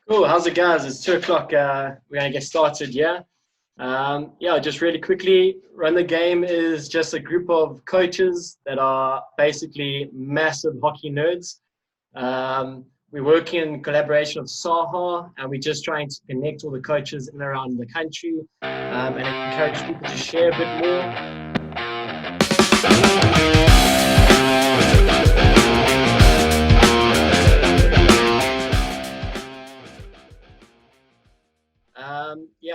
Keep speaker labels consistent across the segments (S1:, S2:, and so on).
S1: Cool. How's it, guys? It's 2 o'clock. We're gonna get started. Just really quickly. Run the Game is just a group of coaches that are basically massive hockey nerds. We work in collaboration with Saha, and we're just trying to connect all the coaches in and around the country, and encourage people to share a bit more.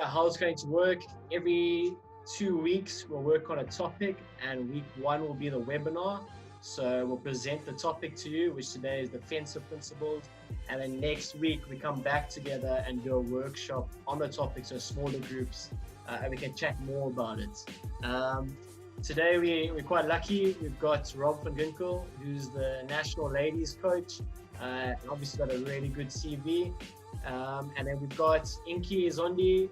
S1: How it's going to work. Every 2 weeks, we'll work on a topic, and week 1 will be the webinar. So we'll present the topic to you, which today is defensive principles. And then next week, we come back together and do a workshop on the topic, so smaller groups, and we can chat more about it. Today, we're quite lucky. We've got Rob van Ginkel, who's the national ladies coach, and obviously got a really good CV. And then we've got Inky Zondi.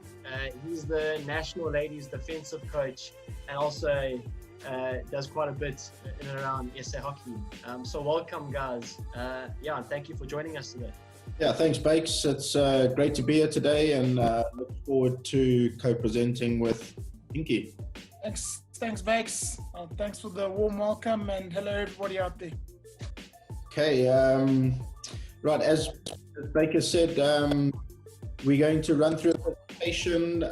S1: He's the national ladies defensive coach, and also does quite a bit in and around SA hockey. So welcome, guys. And thank you for joining us today.
S2: Yeah, thanks, Bakes. It's great to be here today, and look forward to co-presenting with Inky.
S3: Thanks, Bakes. Thanks for the warm welcome, and hello, everybody out there.
S2: Okay, right, as Baker said, we're going to run through a presentation.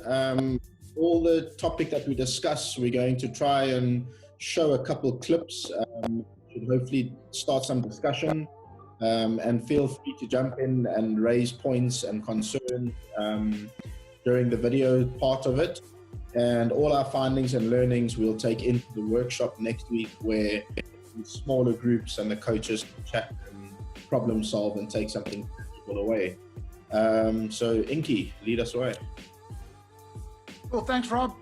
S2: All the topic that we discuss, we're going to try and show a couple of clips, to hopefully start some discussion, and feel free to jump in and raise points and concerns during the video part of it. And all our findings and learnings we'll take into the workshop next week, where smaller groups and the coaches can chat and problem solve and take something away. So Inky, lead us away.
S3: Well, thanks, Rob.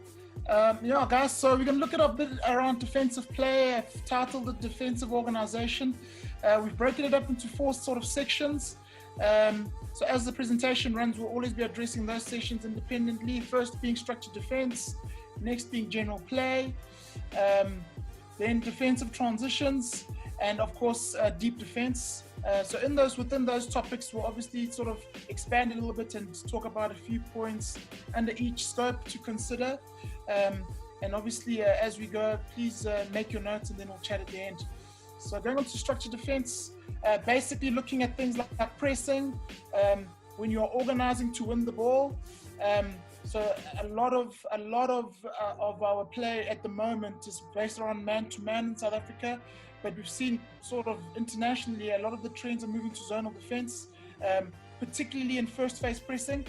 S3: Guys, so we're going to look at a bit around defensive play. I've titled it Defensive Organization. We've broken it up into 4 sort of sections. So as the presentation runs, we'll always be addressing those sections independently. First being structured defense, next being general play, then defensive transitions, and of course deep defense. So within those topics, we'll obviously sort of expand a little bit and talk about a few points under each scope to consider. And obviously, as we go, please make your notes, and then we'll chat at the end. So going on to structured defense, basically looking at things like pressing, when you're organizing to win the ball. So a lot of our play at the moment is based around man-to-man in South Africa. But we've seen sort of internationally, a lot of the trends are moving to zonal defense, particularly in first phase pressing.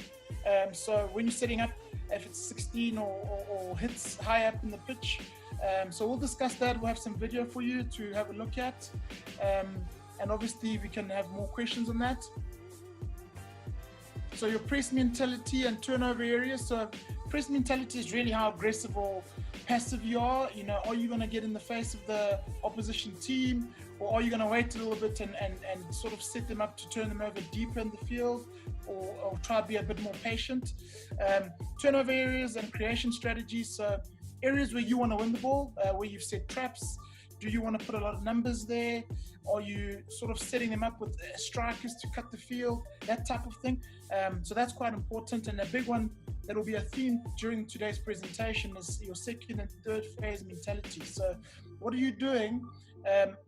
S3: So when you're setting up, if it's 16 or hits high up in the pitch. So we'll discuss that. We'll have some video for you to have a look at. And obviously we can have more questions on that. So your press mentality and turnover areas. So press mentality is really how aggressive or passive you are. Are you going to get in the face of the opposition team, or are you going to wait a little bit and sort of set them up to turn them over deeper in the field, or try to be a bit more patient? Turnover areas and creation strategies. So areas where you want to win the ball, where you've set traps. Do you want to put a lot of numbers there? Are you sort of setting them up with strikers to cut the field? That type of thing. So that's quite important. And a big one that will be a theme during today's presentation is your second and third phase mentality. So what are you doing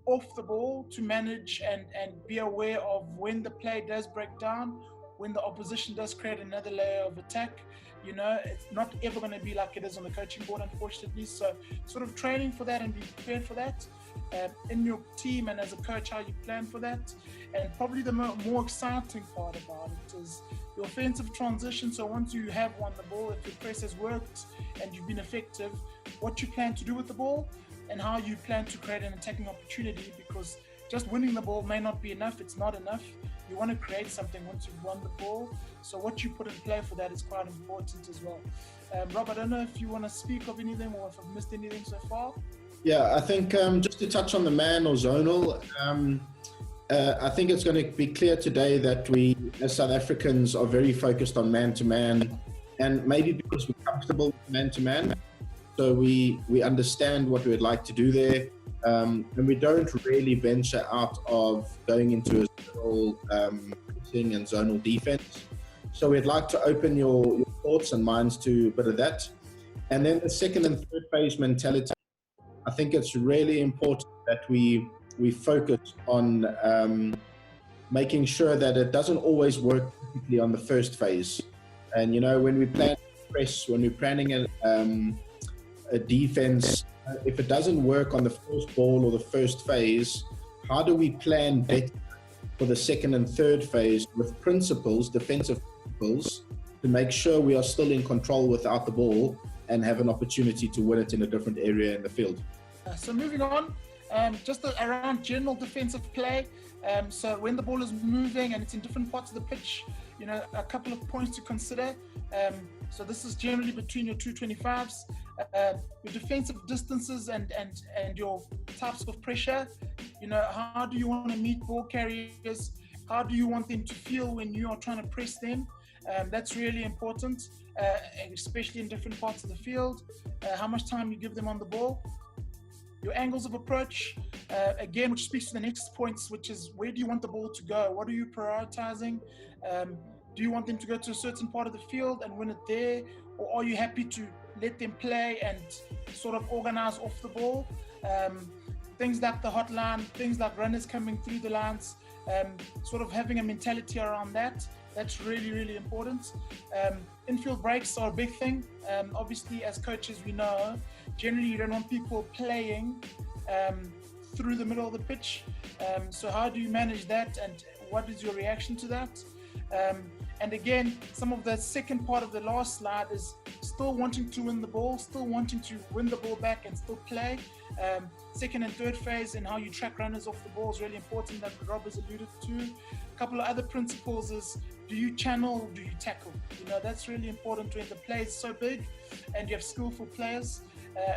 S3: off the ball to manage and be aware of when the play does break down, when the opposition does create another layer of attack? It's not ever going to be like it is on the coaching board, unfortunately. So sort of training for that and be prepared for that in your team, and as a coach, how you plan for that. And probably the more exciting part about it is your offensive transition. So once you have won the ball, if your press has worked and you've been effective, what you plan to do with the ball and how you plan to create an attacking opportunity, because just winning the ball may not be enough. It's not enough. You want to create something once you've won the ball. So what you put in play for that is quite important as well. Rob, I don't know if you want to speak of anything or if I've missed anything so far.
S2: Yeah, I think just to touch on the man or zonal, I think it's going to be clear today that we, as South Africans, are very focused on man-to-man, and maybe because we're comfortable with man-to-man, so we understand what we would like to do there. And we don't really venture out of going into a zonal pressing and zonal defense. So we'd like to open your thoughts and minds to a bit of that. And then the second and third phase mentality, I think it's really important that we focus on making sure that it doesn't always work perfectly on the first phase. And, you know, when we plan press, when we're planning a defense, if it doesn't work on the first ball or the first phase, how do we plan better for the second and third phase with principles, defensive principles, to make sure we are still in control without the ball and have an opportunity to win it in a different area in the field?
S3: So moving on, just around general defensive play. So when the ball is moving and it's in different parts of the pitch, you know, a couple of points to consider. So this is generally between your 225s, your defensive distances and your types of pressure. You know, how do you want to meet ball carriers? How do you want them to feel when you are trying to press them? That's really important, especially in different parts of the field. How much time you give them on the ball. Your angles of approach, again, which speaks to the next points, which is where do you want the ball to go? What are you prioritizing? Do you want them to go to a certain part of the field and win it there? Or are you happy to let them play and sort of organize off the ball? Things like the hotline, things like runners coming through the lines, sort of having a mentality around that. That's really, really important. Infield breaks are a big thing. Obviously, as coaches, we know, generally you don't want people playing through the middle of the pitch. So how do you manage that, and what is your reaction to that? And again, some of the second part of the last slide is still wanting to win the ball, still wanting to win the ball back and still play. Second and third phase and how you track runners off the ball is really important, that Rob has alluded to. A couple of other principles is, do you channel or do you tackle? You know, that's really important when the play is so big and you have skillful players.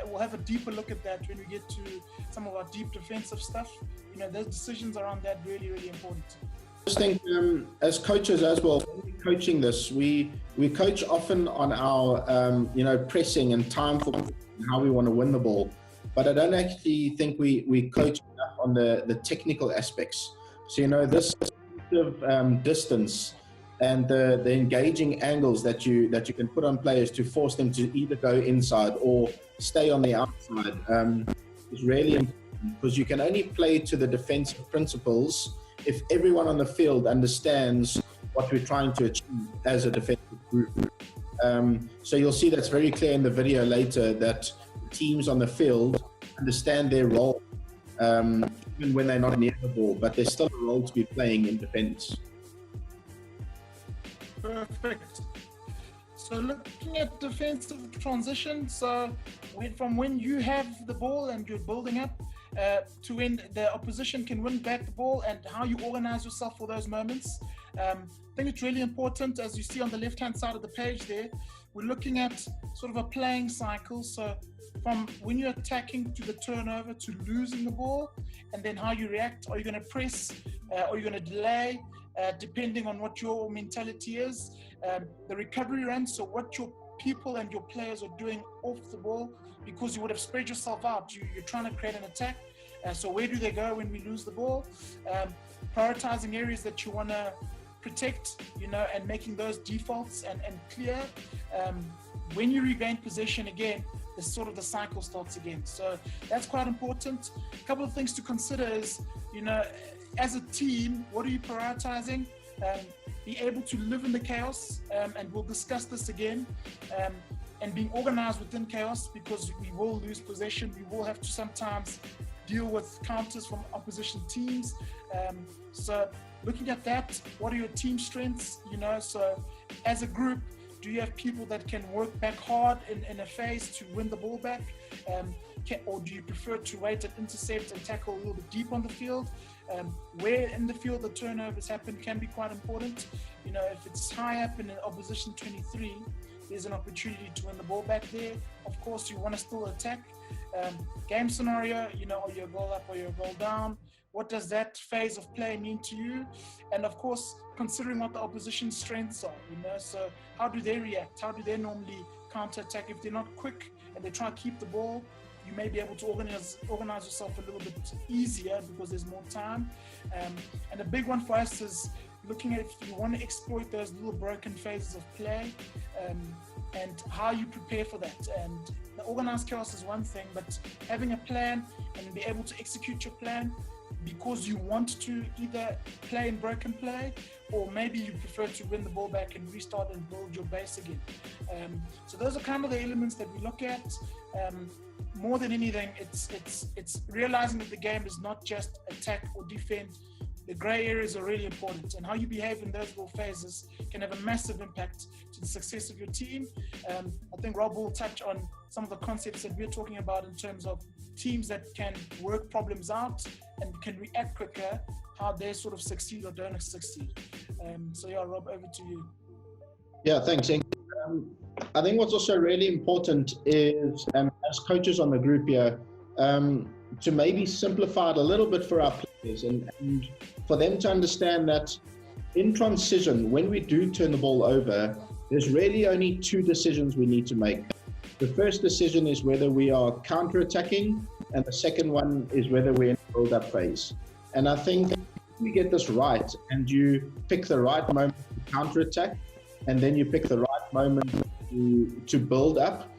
S3: We'll have a deeper look at that when we get to some of our deep defensive stuff. You know, those decisions around that really, really important.
S2: I just think as coaches as well, when we're coaching this, we coach often on our you know, pressing and time for how we want to win the ball, but I don't actually think we coach enough on the technical aspects. So, you know, this distance and the engaging angles that you can put on players to force them to either go inside or stay on the outside is really important, because you can only play to the defensive principles if everyone on the field understands what we're trying to achieve as a defensive group. So you'll see that's very clear in the video later, that teams on the field understand their role, even when they're not near the ball, but there's still a role to be playing in defense.
S3: Perfect. So looking at defensive transition, so from when you have the ball and you're building up, to when the opposition can win back the ball, and how you organize yourself for those moments. I think it's really important, as you see on the left-hand side of the page there, we're looking at sort of a playing cycle. So from when you're attacking to the turnover to losing the ball, and then how you react. Are you going to press? Are you going to delay? Depending on what your mentality is. The recovery run, so what your people and your players are doing off the ball, because you would have spread yourself out. You're trying to create an attack. So where do they go when we lose the ball? Prioritizing areas that you want to protect, you know, and making those defaults and clear. When you regain possession again, the cycle starts again. So that's quite important. A couple of things to consider is, you know, as a team, what are you prioritizing? Be able to live in the chaos, and we'll discuss this again, and being organized within chaos, because we will lose possession. We will have to sometimes deal with counters from opposition teams. So looking at that, what are your team strengths? You know, so as a group, do you have people that can work back hard in a phase to win the ball back? Or do you prefer to wait and intercept and tackle a little bit deep on the field? Where in the field the turnovers happen can be quite important. You know, if it's high up in an opposition 23, there's an opportunity to win the ball back there. Of course, you want to still attack. Game scenario, you know, are you a goal up or you're a goal down? What does that phase of play mean to you? And of course, considering what the opposition's strengths are, you know, so how do they react? How do they normally counter-attack? If they're not quick and they try to keep the ball, you may be able to organize yourself a little bit easier because there's more time. And a big one for us is looking at if you want to exploit those little broken phases of play, and how you prepare for that. And the organized chaos is one thing, but having a plan and be able to execute your plan because you want to either play in broken play, or maybe you prefer to win the ball back and restart and build your base again. So those are kind of the elements that we look at. More than anything, it's realizing that the game is not just attack or defend. The gray areas are really important, and how you behave in those little phases can have a massive impact to the success of your team. I think Rob will touch on some of the concepts that we're talking about in terms of teams that can work problems out and can react quicker, how they sort of succeed or don't succeed. So yeah, Rob, over to you.
S2: Yeah, thanks, Inky. I think what's also really important is, as coaches on the group here, to maybe simplify it a little bit for our players and for them to understand that in transition, when we do turn the ball over, there's really only two decisions we need to make. The first decision is whether we are counter-attacking, and the second one is whether we're in a build-up phase. And I think if we get this right, and you pick the right moment to counter-attack, and then you pick the right moment to build up,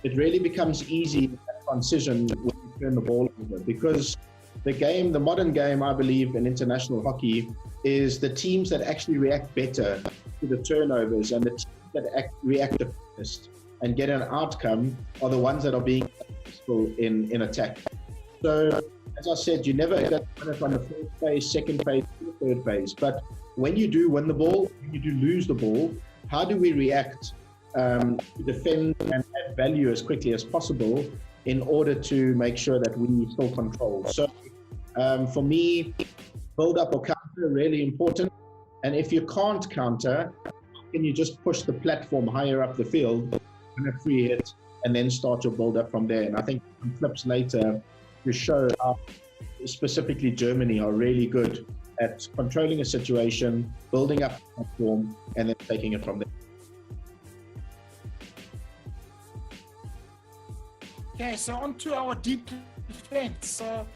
S2: it really becomes easy in that transition when you turn the ball over. Because the modern game, I believe, in international hockey, is the teams that actually react better to the turnovers and the teams that react the fastest and get an outcome are the ones that are being successful in attack. So, as I said, you never get it on the first phase, second phase, third phase. But when you do win the ball, when you do lose the ball, how do we react to defend and add value as quickly as possible in order to make sure that we still control? So for me, build up or counter, really important. And if you can't counter, can you just push the platform higher up the field and a free hit and then start your build up from there? And I think some clips later to show how specifically Germany are really good at controlling a situation, building up a platform, and then taking it from there.
S3: Okay, so on to our deep defense. So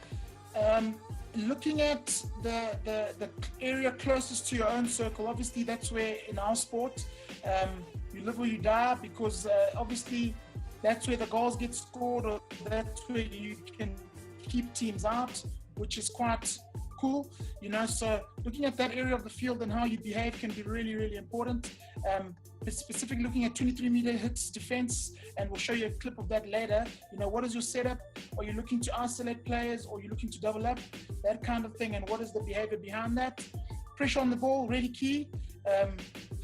S3: looking at the area closest to your own circle, obviously that's where in our sport you live or you die, because obviously that's where the goals get scored, or that's where you can keep teams out, which is quite cool, you know. So looking at that area of the field and how you behave can be really, really important. Specifically looking at 23-meter hits defense, and we'll show you a clip of that later. You know, what is your setup? Are you looking to isolate players, or are you looking to double up? That kind of thing, and what is the behavior behind that? Pressure on the ball, really key.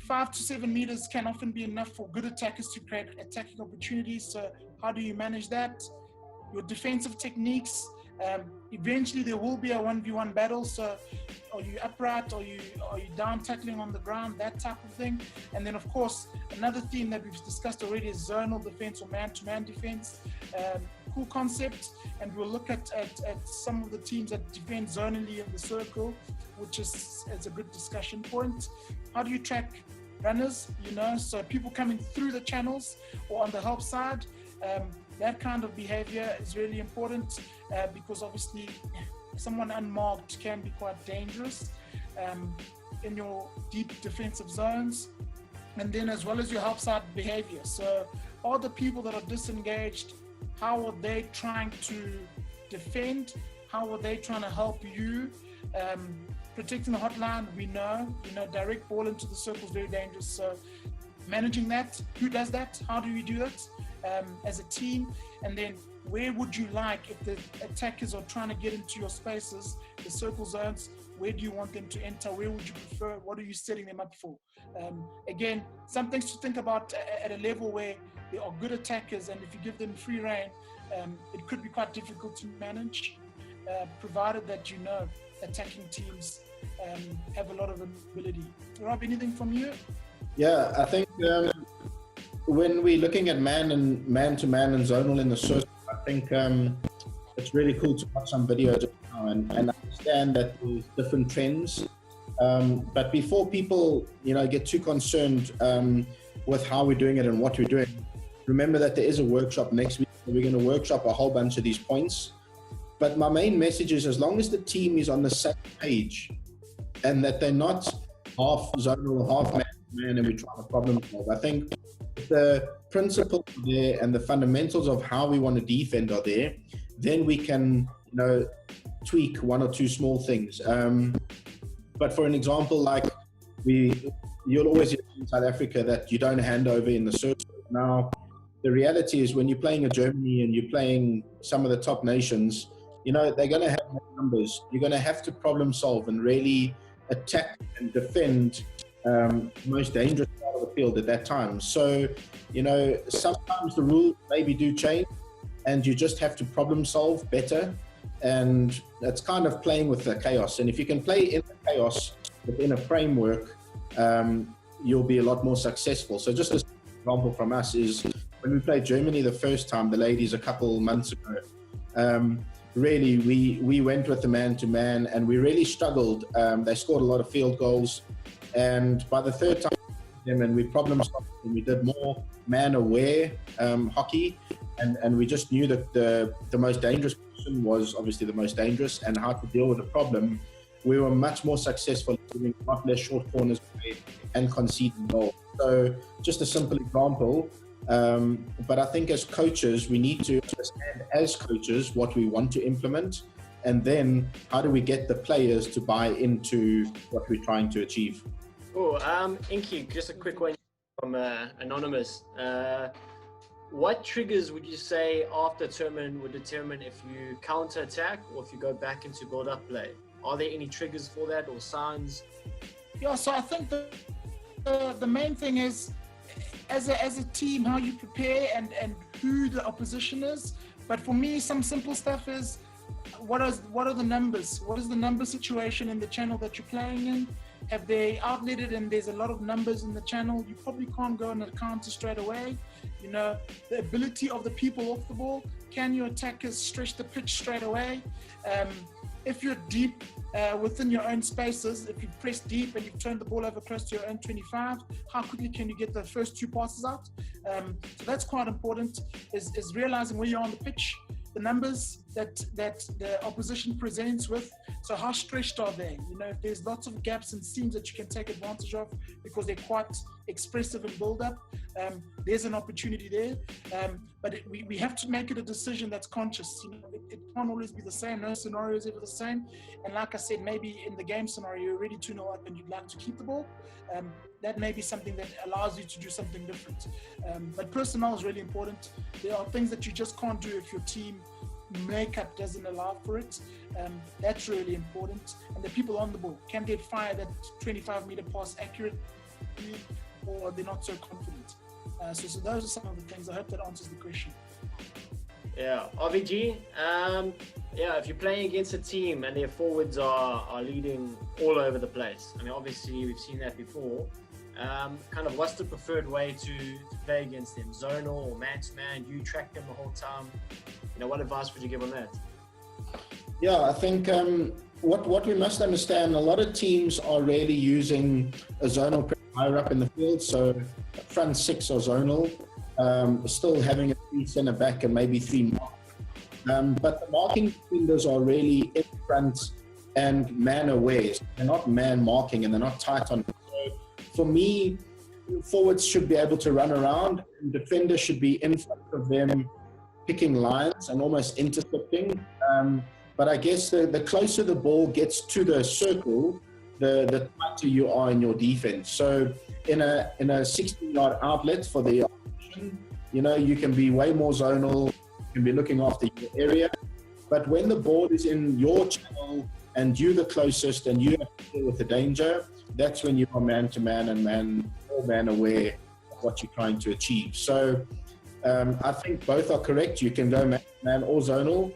S3: 5 to 7 meters can often be enough for good attackers to create attacking opportunities. So how do you manage that? Your defensive techniques. Eventually there will be a 1v1 battle, so are you upright, are you down tackling on the ground, that type of thing. And then of course another theme that we've discussed already is zonal defense or man-to-man defense. Cool concept, and we'll look at some of the teams that defend zonally in the circle, which is a good discussion point. How do you track runners, you know, so people coming through the channels or on the help side? That kind of behavior is really important, because obviously someone unmarked can be quite dangerous in your deep defensive zones. And then as well as your help side behavior. So are the people that are disengaged, how are they trying to defend? How are they trying to help you? Protecting the hotline, we know, direct ball into the circle is very dangerous. So managing that, who does that? How do we do it as a team? And then where would you like, if the attackers are trying to get into your spaces, the circle zones, where do you want them to enter? Where would you prefer? What are you setting them up for? Again, some things to think about at a level where they are good attackers, and if you give them free rein, it could be quite difficult to manage, provided that attacking teams have a lot of ability. Rob, anything from you?
S2: Yeah, I think when we're looking at man-to-man and zonal in the circle, I think it's really cool to watch some videos now and understand that there's different trends. But before people, get too concerned with how we're doing it and what we're doing, remember that there is a workshop next week. We're going to workshop a whole bunch of these points. But my main message is, as long as the team is on the same page, and that they're not half zonal, half man, and we're trying to problem solve. I think if the principles are there and the fundamentals of how we want to defend are there, then we can, tweak one or two small things. But for an example, like you'll always hear in South Africa that you don't hand over in the circle. Now, the reality is when you're playing a Germany and you're playing some of the top nations, they're going to have numbers. You're going to have to problem solve and really attack and defend the most dangerous part of the field at that time. So, sometimes the rules maybe do change and you just have to problem solve better. And that's kind of playing with the chaos. And if you can play in the chaos within a framework, you'll be a lot more successful. So just as an example from us is when we played Germany the first time, the ladies a couple months ago, really we went with the man-to-man and we really struggled. They scored a lot of field goals. And by the third time, and we problem solved and we did more man-aware hockey. And we just knew that the most dangerous person was obviously the most dangerous and how to deal with the problem. We were much more successful doing a lot less short corners and conceding goals. So just a simple example. But I think as coaches, we need to understand as coaches what we want to implement. And then how do we get the players to buy into what we're trying to achieve?
S1: Oh, Inky, just a quick one from Anonymous. What triggers would you say after tournament would determine if you counter attack or if you go back into build up play? Are there any triggers for that or signs?
S3: Yeah, so I think the main thing is as a team how you prepare and who the opposition is. But for me, some simple stuff is what are the numbers? What is the number situation in the channel that you're playing in? Have they outletted and there's a lot of numbers in the channel? You probably can't go on a counter straight away. The ability of the people off the ball. Can your attackers stretch the pitch straight away? If you're deep within your own spaces, if you press deep and you've turned the ball over close to your own 25, how quickly can you get the first two passes out? So that's quite important, is realizing where you're on the pitch, the numbers that the opposition presents with. So how stretched are they? If there's lots of gaps and seams that you can take advantage of because they're quite expressive in build-up, there's an opportunity there. But we have to make it a decision that's conscious. It can't always be the same. No scenario is ever the same. And like I said, maybe in the game scenario, you're already 2-0 up and you'd like to keep the ball. That may be something that allows you to do something different. But personnel is really important. There are things that you just can't do if your team makeup doesn't allow for it. That's really important. And the people on the ball can they fire that 25-meter pass accurately, or they're not so confident. So those are some of the things. I hope that answers the question.
S1: Yeah, RVG. If you're playing against a team and their forwards are leading all over the place. I mean, obviously we've seen that before. Kind of what's the preferred way to play against them? Zonal or man-to-man? You track them the whole time. What advice would you give on that?
S2: Yeah, I think what we must understand, a lot of teams are really using a zonal higher up in the field. So front six are zonal, still having a 3 centre back and maybe 3 mark. But the marking defenders are really in front and man aware. They're not man marking and they're not tight on. So for me, forwards should be able to run around and defenders should be in front of them, picking lines and almost intercepting. But I guess the closer the ball gets to the circle, the tighter you are in your defense. So in a 16-yard outlet for the opposition, you can be way more zonal, you can be looking after your area. But when the ball is in your channel and you're the closest and you have to deal with the danger, that's when you are man-to-man and man aware of what you're trying to achieve. So I think both are correct. You can go man or zonal,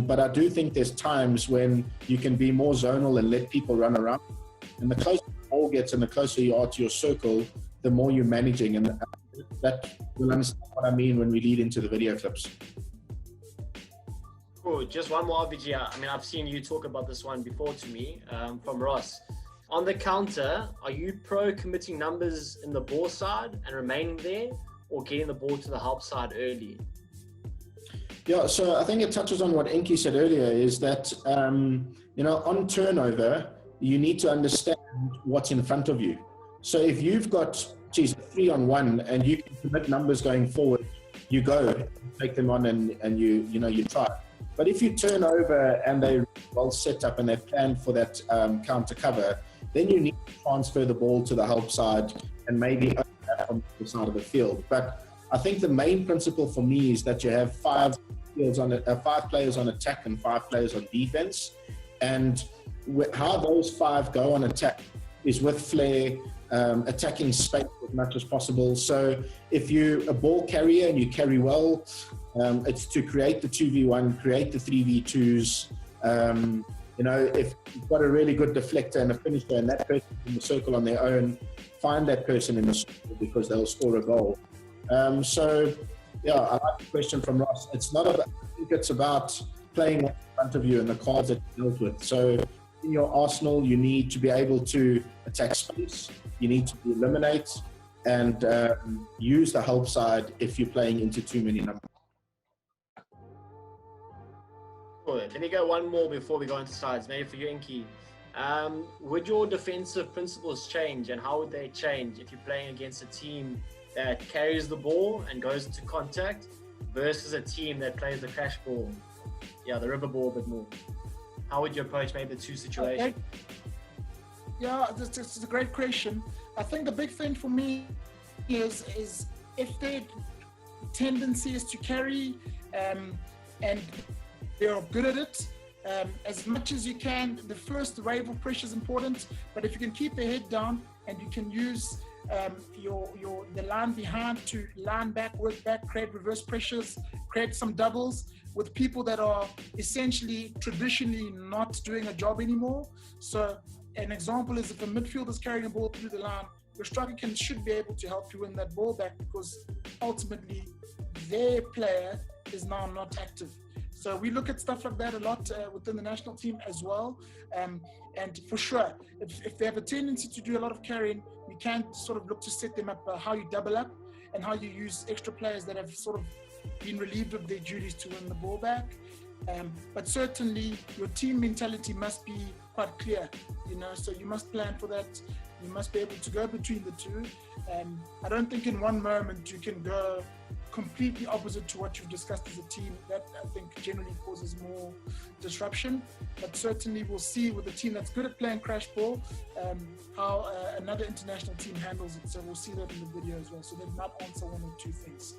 S2: but I do think there's times when you can be more zonal and let people run around. And the closer the ball gets and the closer you are to your circle, the more you're managing. And that you'll understand what I mean when we lead into the video clips.
S1: Cool. Just one more RVG. I mean, I've seen you talk about this one before to me from Ross. On the counter, are you pro committing numbers in the ball side and remaining there, or getting the ball to the help side early?
S2: Yeah, so I think it touches on what Inky said earlier, is that, on turnover, you need to understand what's in front of you. So if you've got, 3-on-1 and you can commit numbers going forward, you go, take them on and you try. But if you turn over and they're well set up and they've planned for that counter cover, then you need to transfer the ball to the help side and maybe open that on the side of the field. But I think the main principle for me is that you have 5 players on attack and 5 players on defense. And how those 5 go on attack is with flair, attacking space as much as possible. So if you're a ball carrier and you carry well, it's to create the 2v1, create the 3v2s. If you've got a really good deflector and a finisher and that person in the circle on their own, find that person in the circle because they'll score a goal. I like the question from Ross. It's not about, I think it's about playing what's in front of you and the cards that you dealt with. So in your arsenal, you need to be able to attack space, you need to eliminate and use the help side if you're playing into too many numbers.
S1: Cool. Let me go one more before we go into sides, maybe for you, Inky. Would your defensive principles change, and how would they change if you're playing against a team that carries the ball and goes into contact versus a team that plays the crash ball, the river ball a bit more? How would you approach maybe the two situations?
S3: Okay. Yeah, this is a great question. I think the big thing for me is if their tendency is to carry and they're good at it, as much as you can, the first wave of pressure is important, but if you can keep their head down and you can use the line behind to line back, work back, create reverse pressures, create some doubles with people that are essentially traditionally not doing a job anymore. So an example is if a midfielder is carrying a ball through the line, your striker should be able to help you win that ball back because ultimately their player is now not active. So we look at stuff like that a lot within the national team as well. And for sure, if they have a tendency to do a lot of carrying, we can sort of look to set them up how you double up and how you use extra players that have sort of been relieved of their duties to win the ball back. But certainly your team mentality must be quite clear, so you must plan for that. You must be able to go between the two. I don't think in one moment you can go completely opposite to what you've discussed as a team. That I think generally causes more disruption. But certainly we'll see with a team that's good at playing crash ball how another international team handles it. So we'll see that in the video as well. So they might answer one or two things.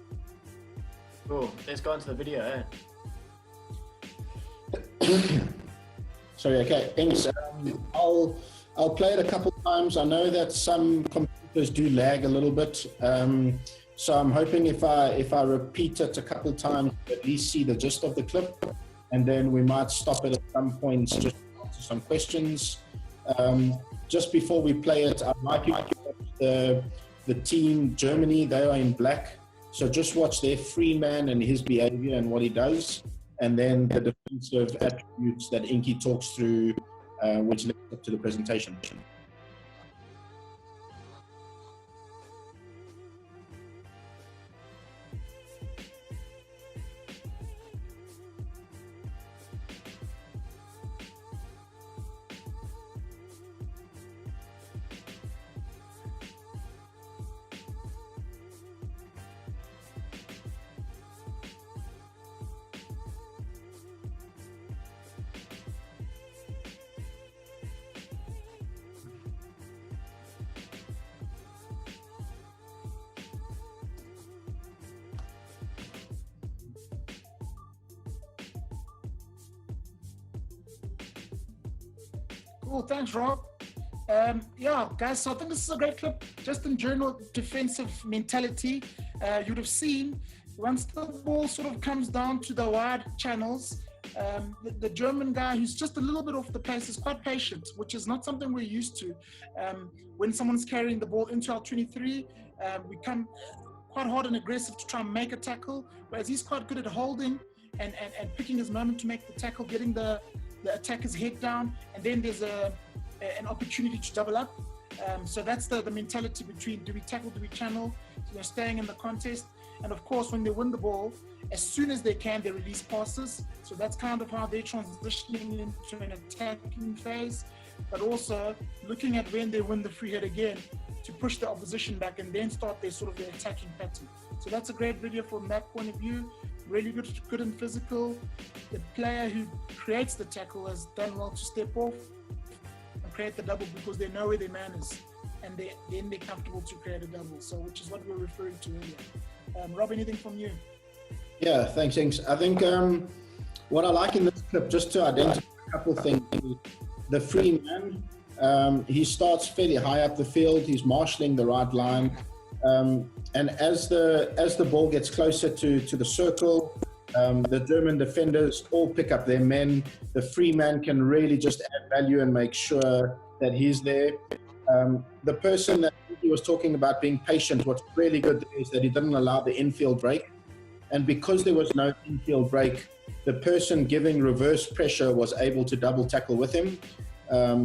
S1: Cool. Let's go into the video.
S2: Sorry, okay. Thanks. I'll play it a couple times. I know that some computers do lag a little bit. So I'm hoping if I repeat it a couple times, at least see the gist of the clip, and then we might stop it at some points just to answer some questions. Just before we play it, I'd like you to watch the team Germany. They are in black. So just watch their free man and his behavior and what he does, and then the defensive attributes that Inky talks through, which leads up to the presentation.
S3: Cool, thanks, Rob. Yeah, guys, so I think this is a great clip. Just in general defensive mentality, you'd have seen once the ball sort of comes down to the wide channels, the German guy who's just a little bit off the pace is quite patient, which is not something we're used to. When someone's carrying the ball into our 23, we come quite hard and aggressive to try and make a tackle, whereas he's quite good at holding and picking his moment to make the tackle, getting the attacker's head down, and then there's an opportunity to double up. So that's the mentality between do we tackle, do we channel, staying in the contest. And of course, when they win the ball, as soon as they can, they release passes. So that's kind of how they're transitioning into an attacking phase. but also looking at when they win the free hit again to push the opposition back and then start their sort of their attacking pattern. So that's a great video from that point of view. Really good and physical. The player who creates the tackle has done well to step off and create the double because they know where their man is, and then they're comfortable to create a double. So which is what we were referring to earlier. Rob, anything from you?
S2: Yeah, thanks, Inks. I think what I like in this clip, just to identify a couple of things, the free man, he starts fairly high up the field. He's marshalling the right line. And as the ball gets closer to the circle, the German defenders all pick up their men. The free man can really just add value and make sure that he's there. The person that he was talking about being patient, what's really good is that he didn't allow the infield break. And because there was no infield break, the person giving reverse pressure was able to double tackle with him.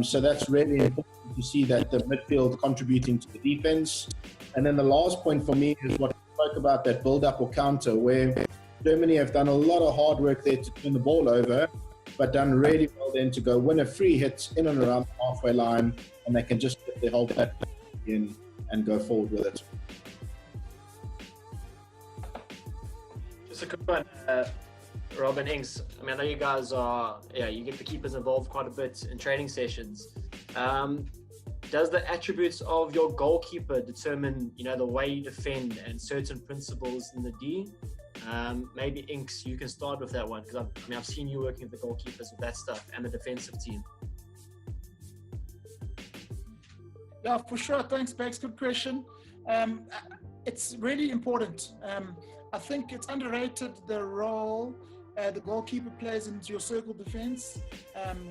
S2: So that's really important to see that the midfield contributing to the defense. And then the last point for me is what we spoke about, that build-up or counter, where Germany have done a lot of hard work there to turn the ball over, but done really well then to go win a free hit in and around the halfway line, and they can just get their whole back in and go forward with it.
S1: Just a quick one, Rob and Inks. I mean, I know you guys you get the keepers involved quite a bit in training sessions. Does the attributes of your goalkeeper determine, the way you defend and certain principles in the D? Maybe Inks, you can start with that one, because I've seen you working with the goalkeepers with that stuff and the defensive team.
S3: Yeah, for sure. Thanks, Bex. Good question. It's really important. I think it's underrated the role the goalkeeper plays into your circle defense.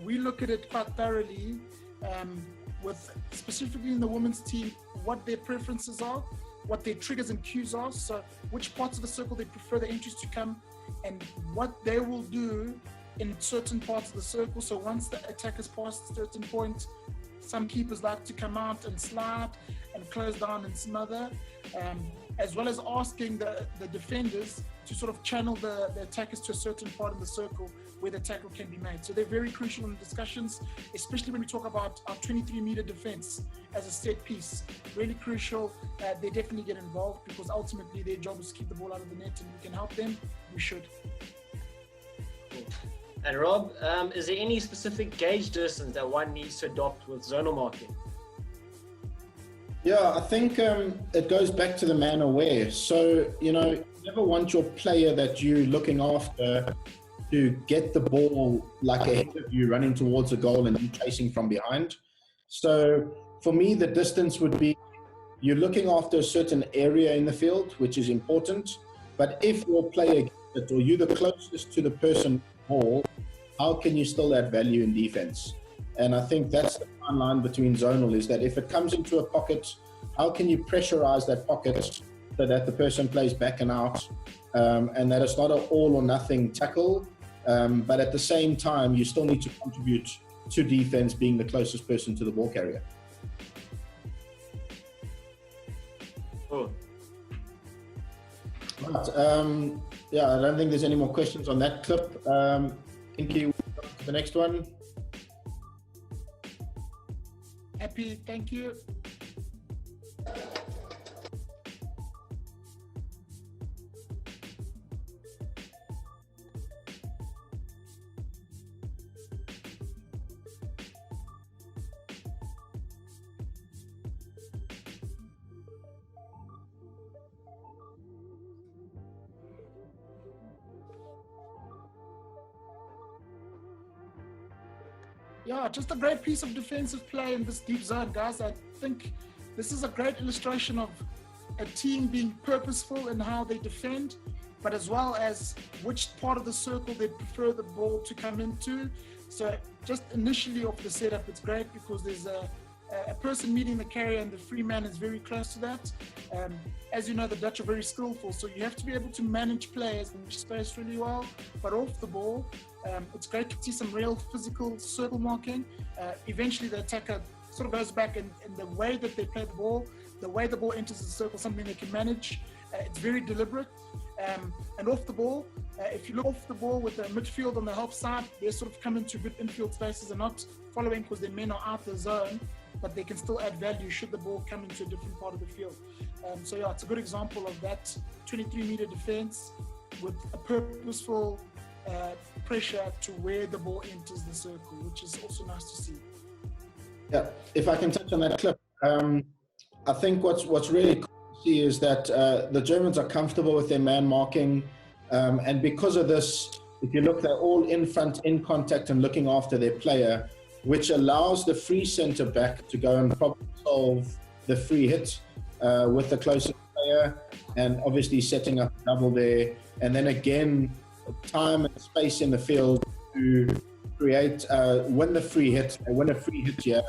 S3: We look at it quite thoroughly with specifically in the women's team, what their preferences are, what their triggers and cues are. So which parts of the circle they prefer the entries to come, and what they will do in certain parts of the circle. So once the attack has passed a certain point, some keepers like to come out and slide and close down and smother, as well as asking the defenders to sort of channel the attackers to a certain part of the circle where the tackle can be made. So they're very crucial in the discussions, especially when we talk about our 23-meter defense as a set piece. Really crucial. They definitely get involved because ultimately their job is to keep the ball out of the net, and we can help them. We should.
S1: Cool. And Rob, is there any specific gauge distance that one needs to adopt with zonal marking?
S2: Yeah, I think it goes back to the man aware. So, you never want your player that you're looking after to get the ball like ahead of you, running towards a goal and you chasing from behind. So for me, the distance would be you're looking after a certain area in the field, which is important. But if your player gets it, or you're the closest to the person ball, how can you still add value in defense? And I think that's the fine line between zonal, is that if it comes into a pocket, how can you pressurize that pocket so that the person plays back and out, and that it's not an all or nothing tackle, but at the same time, you still need to contribute to defense, being the closest person to the ball carrier.
S1: Cool.
S2: But, I don't think there's any more questions on that clip. Inky, the next one.
S3: Happy, thank you. Yeah, just a great piece of defensive play in this deep zone, guys. I think this is a great illustration of a team being purposeful in how they defend, but as well as which part of the circle they prefer the ball to come into. So just initially off the setup, it's great because there's a person meeting the carrier and the free man is very close to that. As you know, the Dutch are very skillful, so you have to be able to manage players in space really well, but off the ball, it's great to see some real physical circle marking. Eventually the attacker sort of goes back in the way that they play the ball, the way the ball enters the circle, something they can manage, It's very deliberate. And off the ball, if you look off the ball with the midfield on the help side, they sort of come into good infield spaces and not following because their men are out the zone, but they can still add value should the ball come into a different part of the field. So yeah, it's a good example of that 23-meter defense with a purposeful pressure to where the ball enters the circle, which is also nice to see.
S2: Yeah, if I can touch on that clip, I think what's really cool to see is that the Germans are comfortable with their man marking, and because of this, if you look, they're all in front, in contact, and looking after their player, which allows the free centre back to go and problem solve the free hit with the closest player, and obviously setting up a double there, and then again, time and space in the field to create, win a free hit here,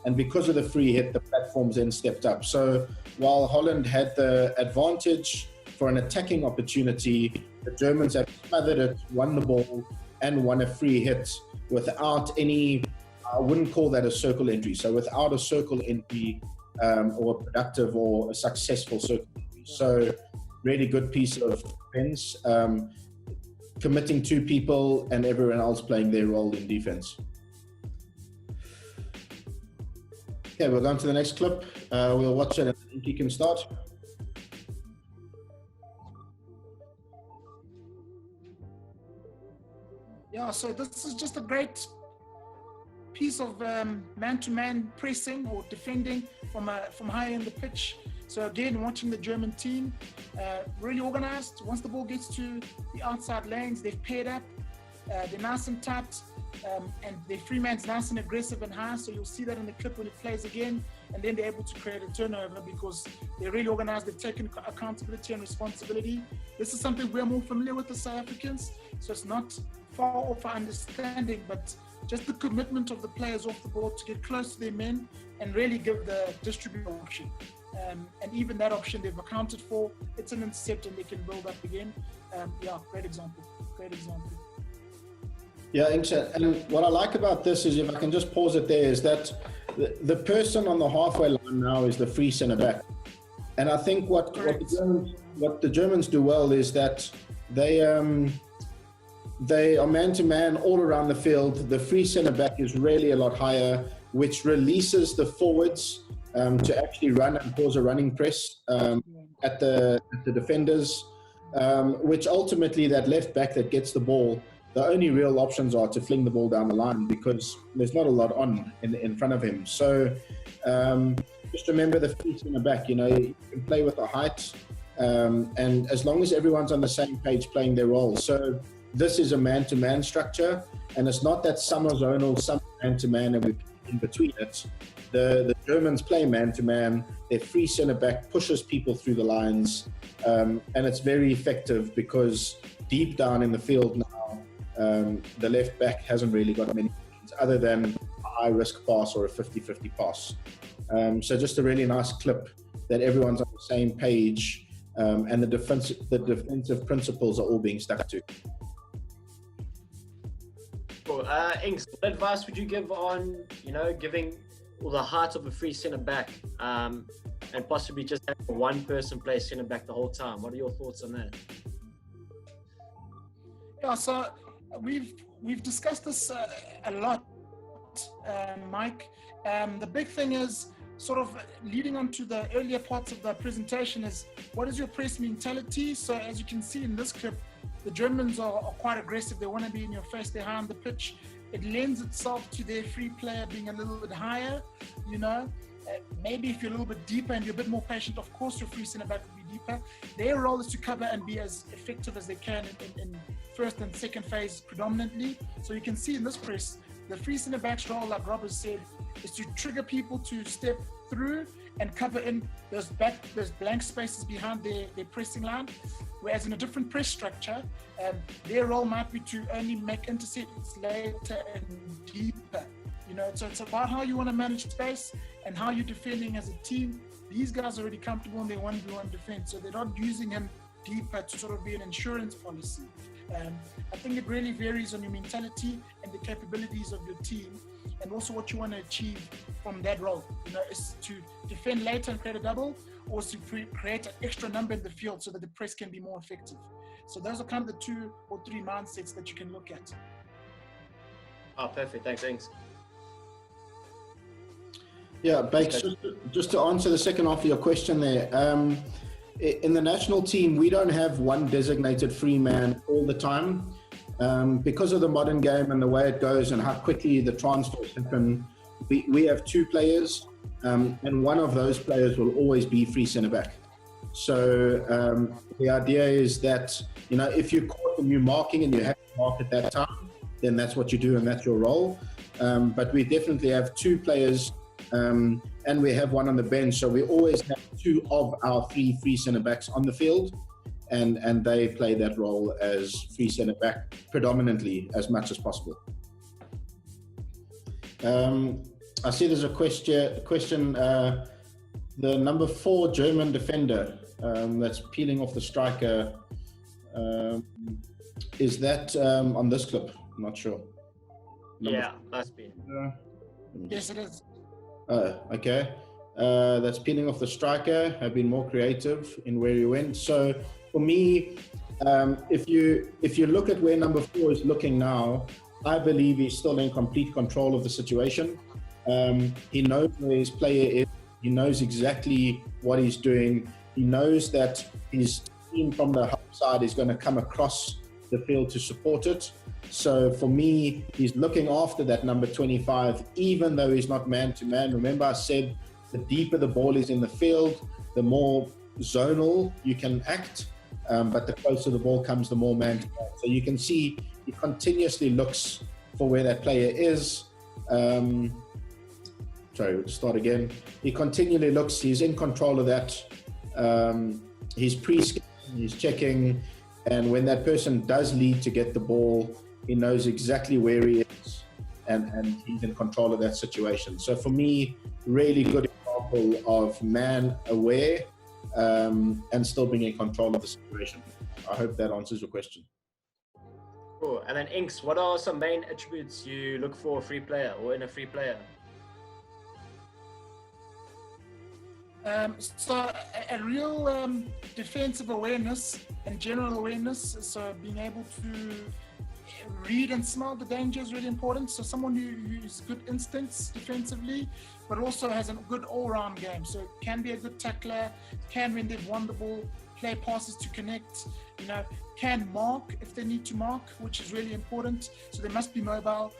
S2: and because of the free hit, the platforms then stepped up. So while Holland had the advantage for an attacking opportunity, the Germans have smothered it, won the ball, and won a free hit without any, I wouldn't call that a circle entry, so without a circle entry or a productive or a successful circle entry. So really good piece of defense, committing 2 people and everyone else playing their role in defense. Okay, we'll go on to the next clip. We'll watch it and Inky can start.
S3: Yeah, so this is just a great piece of man-to-man pressing or defending from high in the pitch. So again, watching the German team, really organized. Once the ball gets to the outside lanes, they've paired up. They're nice and tight, and their free man's nice and aggressive and high. So you'll see that in the clip when it plays again, and then they're able to create a turnover because they're really organized. They've taken accountability and responsibility. This is something we're more familiar with as South Africans, so it's not far off our understanding, but just the commitment of the players off the ball to get close to their men and really give the distributor option. And even that option they've accounted for. It's an intercept and they can build up again. Yeah, great example.
S2: Yeah, and what I like about this is, if I can just pause it there, is that the person on the halfway line now is the free centre back. And I think what the Germans do well is that they are man-to-man all around the field. The free centre back is really a lot higher, which releases the forwards to actually run and cause a running press at the defenders, which ultimately that left back that gets the ball, the only real options are to fling the ball down the line because there's not a lot on in front of him. So just remember the feet in the back, you can play with the height, and as long as everyone's on the same page playing their role. So this is a man-to-man structure, and it's not that some are zonal, some man-to-man, and we're in between it. The Germans play man-to-man. Their free centre-back pushes people through the lines, and it's very effective because deep down in the field now, the left-back hasn't really got many options other than a high-risk pass or a 50-50 pass. So just a really nice clip that everyone's on the same page, and the defensive principles are all being stuck to.
S1: Cool. Inks, what advice would you give on, giving the height of a free centre back, and possibly just having one person play centre back the whole time? What are your thoughts on that?
S3: Yeah, so we've discussed this a lot, Mike. The big thing is sort of leading on to the earlier parts of the presentation is what is your press mentality? So as you can see in this clip, the Germans are quite aggressive. They want to be in your face. They're high on the pitch. It lends itself to their free player being a little bit higher, maybe if you're a little bit deeper and you're a bit more patient, of course your free centre back will be deeper. Their role is to cover and be as effective as they can in first and second phase predominantly. So you can see in this press, the free centre back's role, like Rob has said, is to trigger people to step through and cover in those blank spaces behind their pressing line. Whereas in a different press structure, their role might be to only make intercepts later and deeper. So it's about how you want to manage space and how you're defending as a team. These guys are already comfortable in their 1v1 defense, so they're not using him deeper to sort of be an insurance policy. I think it really varies on your mentality and the capabilities of your team. and also what you want to achieve from that role. Is to defend later and create a double, or to create an extra number in the field so that the press can be more effective. So those are kind of the 2 or 3 mindsets that you can look at.
S1: Oh, perfect. Thanks.
S2: Yeah, Bakes, just to answer the second half of your question there. In the national team, we don't have one designated free man all the time. Because of the modern game and the way it goes and how quickly the transfers happen, we have 2 players, and one of those players will always be free centre back. So the idea is that, if you're caught and you're marking and you have to mark at that time, then that's what you do and that's your role. But we definitely have 2 players, and we have one on the bench. So we always have 2 of our 3 free centre backs on the field. And they play that role as free centre back predominantly as much as possible. I see there's a question. The number 4 German defender that's peeling off the striker. Is that on this clip? I'm not sure.
S1: Must be.
S3: Yes, it is.
S2: Okay. That's peeling off the striker. Have been more creative in where he went. So for me, if you look at where number 4 is looking now, I believe he's still in complete control of the situation. He knows where his player is. He knows exactly what he's doing. He knows that his team from the help side is going to come across the field to support it. So for me, he's looking after that number 25, even though he's not man-to-man. Remember I said the deeper the ball is in the field, the more zonal you can act. But the closer the ball comes, the more man-to-man. So you can see he continuously looks for where that player is. Sorry, we'll start again. He continually looks, he's in control of that. He's pre-scanning, he's checking, and when that person does lead to get the ball, he knows exactly where he is, and he's in control of that situation. So for me, really good example of man aware, and still being in control of the situation. I hope that answers your question.
S1: Cool. And then Inks, what are some main attributes you look for a free player or in a free player?
S3: So a real defensive awareness and general awareness. So being able to read and smell the danger is really important. So someone who has good instincts defensively, but also has a good all-round game. So can be a good tackler, can when they've won the ball, play passes to connect, can mark if they need to mark, which is really important. So they must be mobile,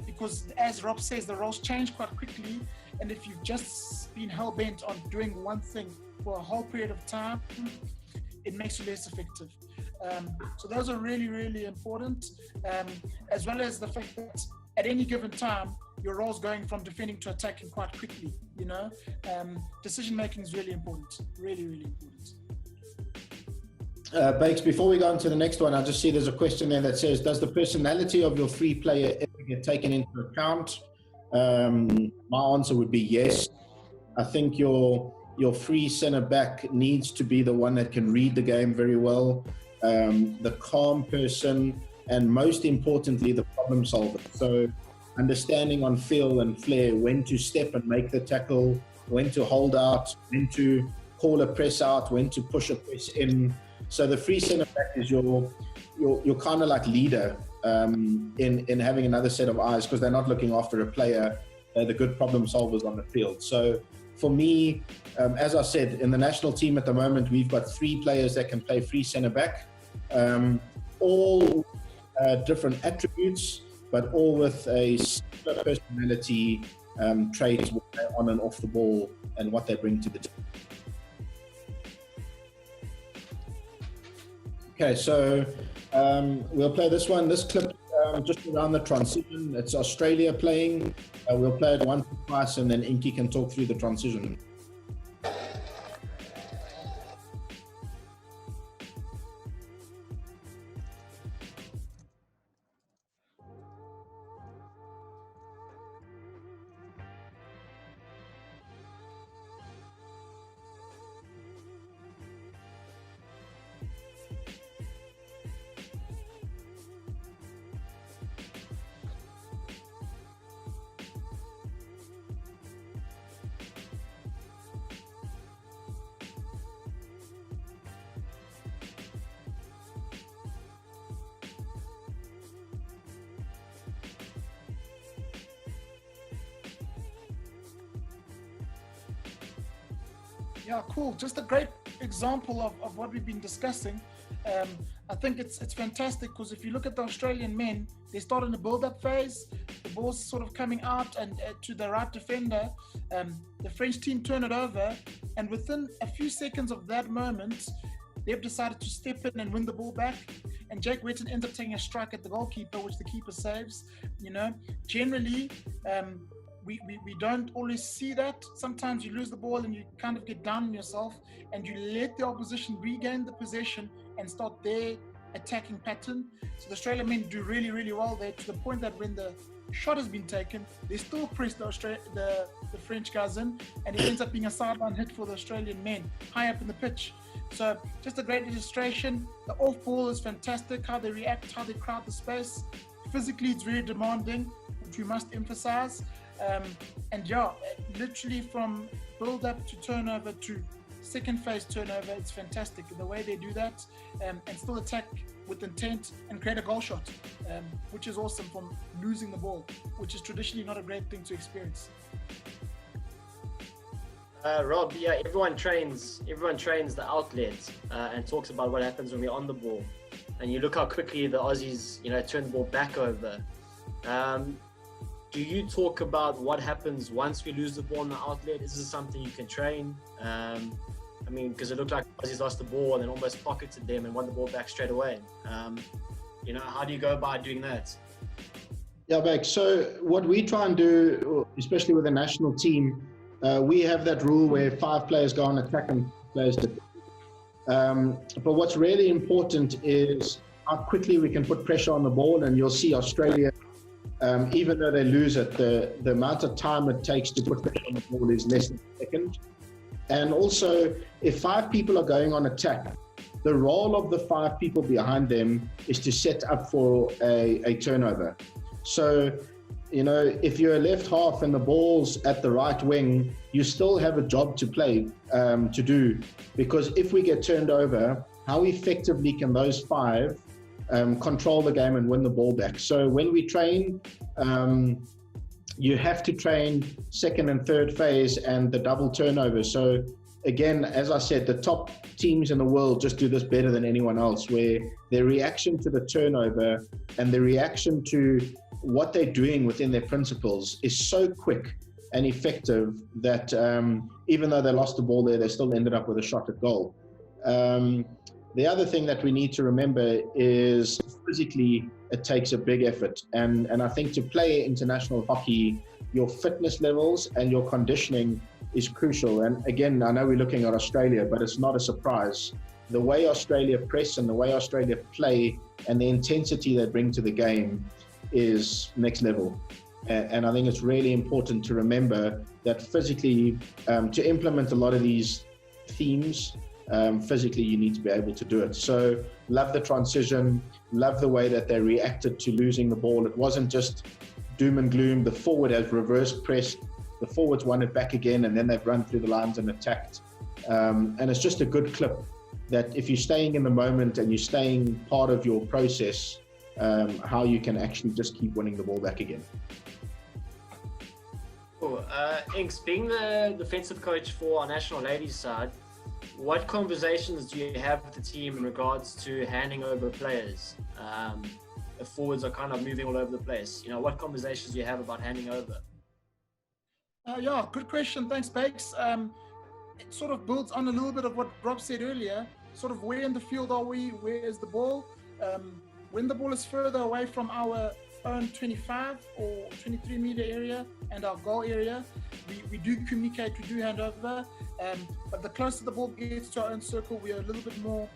S3: because as Rob says, the roles change quite quickly. And if you've just been hell-bent on doing one thing for a whole period of time, it makes you less effective. So those are really, really important, as well as the fact that at any given time, your role's going from defending to attacking quite quickly, Decision-making is really important, really, really important.
S2: Bakes, before we go on to the next one, I just see there's a question there that says, does the personality of your free player ever get taken into account? My answer would be yes. I think your free centre back needs to be the one that can read the game very well, the calm person, and most importantly, the problem solver. So understanding on feel and flair when to step and make the tackle, when to hold out, when to call a press out, when to push a press in. So the free centre back is your kind of like leader in having another set of eyes, because they're not looking after a player. They're the good problem solvers on the field. So for me, as I said, in the national team at the moment, we've got 3 players that can play free centre back, all different attributes, but all with a similar personality traits on and off the ball and what they bring to the team. Okay, so we'll play this one. This clip just around the transition. It's Australia playing. We'll play it once or twice, and then Inky can talk through the transition.
S3: Yeah, cool. Just a great example of what we've been discussing. I think it's fantastic because if you look at the Australian men, they start in the build-up phase. The ball's sort of coming out and to the right defender. The French team turn it over, and within a few seconds of that moment, they've decided to step in and win the ball back. And Jake Wetton ends up taking a strike at the goalkeeper, which the keeper saves. You know, generally, we don't always see that. Sometimes you lose the ball and you kind of get down on yourself and you let the opposition regain the possession and start their attacking pattern. So the Australian men do really, really well there, to the point that when the shot has been taken, they still press the French guys in, and it ends up being a sideline hit for the Australian men high up in the pitch. So just a great illustration. The off ball is fantastic, how they react, how they crowd the space. Physically, it's very demanding, which we must emphasize. And yeah, literally from build up to turnover to second phase turnover, it's fantastic the way they do that, and still attack with intent and create a goal shot, which is awesome from losing the ball, which is traditionally not a great thing to experience.
S1: Rob, yeah, everyone trains the outlet and talks about what happens when we're on the ball, and you look how quickly the Aussies, turn the ball back over. Do you talk about what happens once we lose the ball in the outlet? Is this something you can train? Because it looked like Aussies lost the ball and then almost pocketed them and won the ball back straight away. How do you go about doing that?
S2: Yeah, Beck. So what we try and do, especially with the national team, we have that rule where 5 players go on attack and players defend. But what's really important is how quickly we can put pressure on the ball, and you'll see Australia, even though they lose it, the amount of time it takes to put pressure on the ball is less than a second. And also, if 5 people are going on attack, the role of the 5 people behind them is to set up for a turnover. So, if you're a left half and the ball's at the right wing, you still have a job to play, to do, because if we get turned over, how effectively can those 5 control the game and win the ball back? So when we train, you have to train second and third phase and the double turnover. So again, as I said, the top teams in the world just do this better than anyone else, where their reaction to the turnover and the reaction to what they're doing within their principles is so quick and effective that even though they lost the ball there, they still ended up with a shot at goal. The other thing that we need to remember is physically it takes a big effort. And I think to play international hockey, your fitness levels and your conditioning is crucial. And again, I know we're looking at Australia, but it's not a surprise. The way Australia press and the way Australia play and the intensity they bring to the game is next level. And I think it's really important to remember that physically, to implement a lot of these themes, physically you need to be able to do it. So love the transition, love the way that they reacted to losing the ball. It wasn't just doom and gloom. The forward has reverse pressed, the forwards won it back again, and then they've run through the lines and attacked. And it's just a good clip that if you're staying in the moment and you're staying part of your process, how you can actually just keep winning the ball back again.
S1: Cool. Inks, being the defensive coach for our national ladies side, what conversations do you have with the team in regards to handing over players? The forwards are kind of moving all over the place. What conversations do you have about handing over?
S3: Yeah, good question. Thanks, Bakes. It sort of builds on a little bit of what Rob said earlier. Sort of where in the field are we? Where is the ball? When the ball is further away from our own 25 or 23 meter area and our goal area, we do communicate, we do hand over. But the closer the ball gets to our own circle, we are a little bit more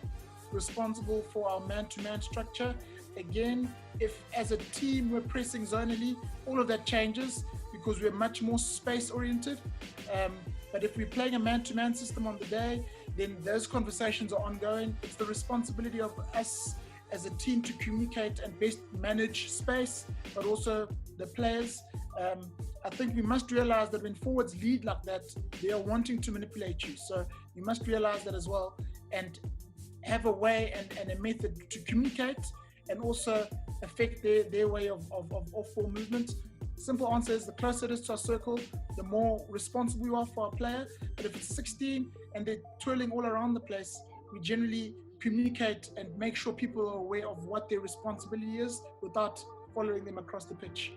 S3: responsible for our man-to-man structure. Again, if as a team we're pressing zonally, all of that changes because we're much more space-oriented. But if we're playing a man-to-man system on the day, then those conversations are ongoing. It's the responsibility of us as a team to communicate and best manage space, but also the players. I think we must realize that when forwards lead like that, they are wanting to manipulate you. So you must realize that as well and have a way and a method to communicate and also affect their way of off-ball movement. simple answer is the closer it is to our circle, the more responsible we are for our player. But if it's 16 and they're twirling all around the place, we generally communicate and make sure people are aware of what their responsibility is without following them across the pitch.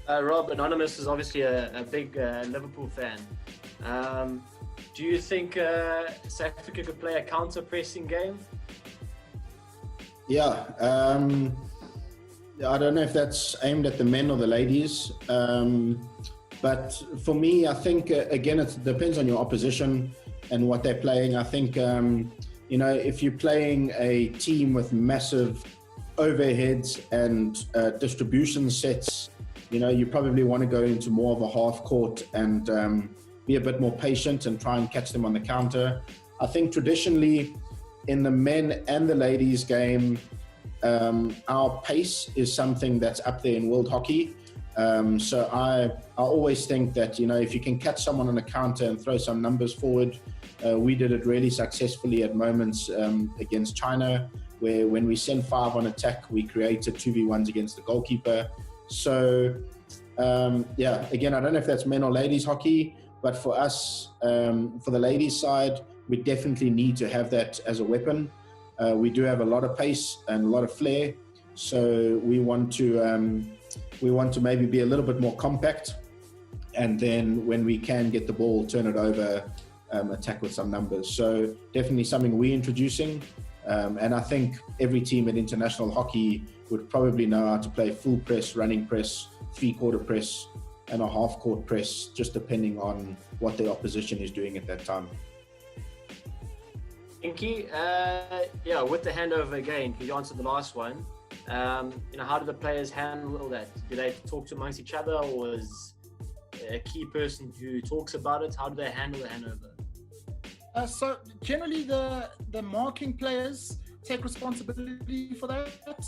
S1: Rob, Anonymous is obviously a big Liverpool fan. Do you think South Africa could play a counter-pressing game?
S2: Yeah, I don't know if that's aimed at the men or the ladies, but for me, I think again it depends on your opposition and what they're playing. I think if you're playing a team with massive overheads and distribution sets, you probably want to go into more of a half court and be a bit more patient and try and catch them on the counter. I think traditionally in the men and the ladies game, our pace is something that's up there in world hockey. So I always think that, if you can catch someone on a counter and throw some numbers forward, we did it really successfully at moments against China, where when we sent 5 on attack, we created 2v1s against the goalkeeper. So, again, I don't know if that's men or ladies hockey, but for us, for the ladies side, we definitely need to have that as a weapon. We do have a lot of pace and a lot of flair, so we want to maybe be a little bit more compact, and then when we can get the ball, turn it over, attack with some numbers. So definitely something we're introducing, and I think every team in international hockey would probably know how to play full press, running press, 3/4 press, and a half court press, just depending on what the opposition is doing at that time.
S1: Inky, with the handover again, because you answered the last one, how do the players handle that? Do they talk to amongst each other, or is a key person who talks about it? How do they handle the handover?
S3: So generally the marking players take responsibility for that.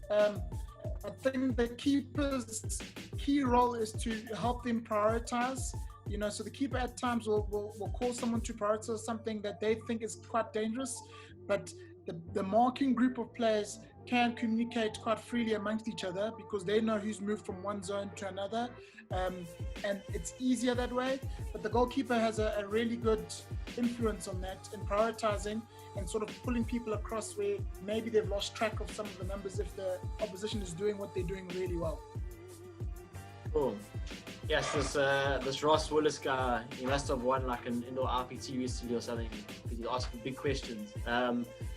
S3: I think the keeper's key role is to help them prioritize. So the keeper at times will call someone to prioritize something that they think is quite dangerous, but the marking group of players can communicate quite freely amongst each other because they know who's moved from one zone to another, and it's easier that way. But the goalkeeper has a really good influence on that in prioritizing and sort of pulling people across where maybe they've lost track of some of the numbers if the opposition is doing what they're doing really well.
S1: Cool. Yes, this Ross Willis guy, he must have won like an indoor RPT recently or something, because he's asking big questions.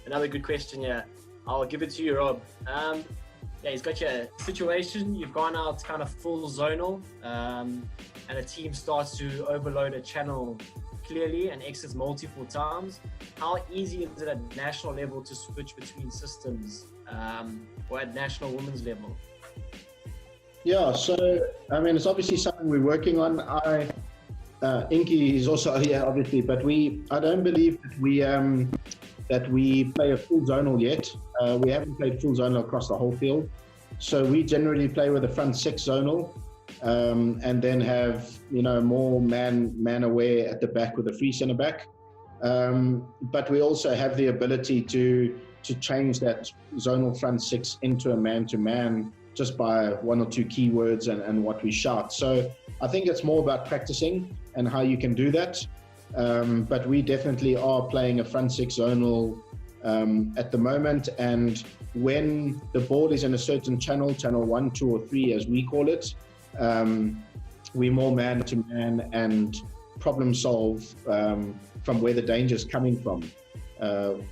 S1: Another good question, I'll give it to you, Rob. He's got your situation. You've gone out kind of full zonal, and a team starts to overload a channel clearly and exits multiple times. How easy is it at national level to switch between systems, or at national women's level?
S2: Yeah, so it's obviously something we're working on. Inky is also here, obviously, but I don't believe that we play a full zonal yet. We haven't played full zonal across the whole field, so we generally play with a front 6 zonal, and then have more man aware at the back with a free centre back. But we also have the ability to change that zonal front 6 into a man-to-man, just by one or two keywords and what we shout. So I think it's more about practicing and how you can do that. But we definitely are playing a front 6 zonal at the moment. And when the ball is in a certain channel 1, 2, or 3, as we call it, we're more man to man and problem solve from where the danger is coming from,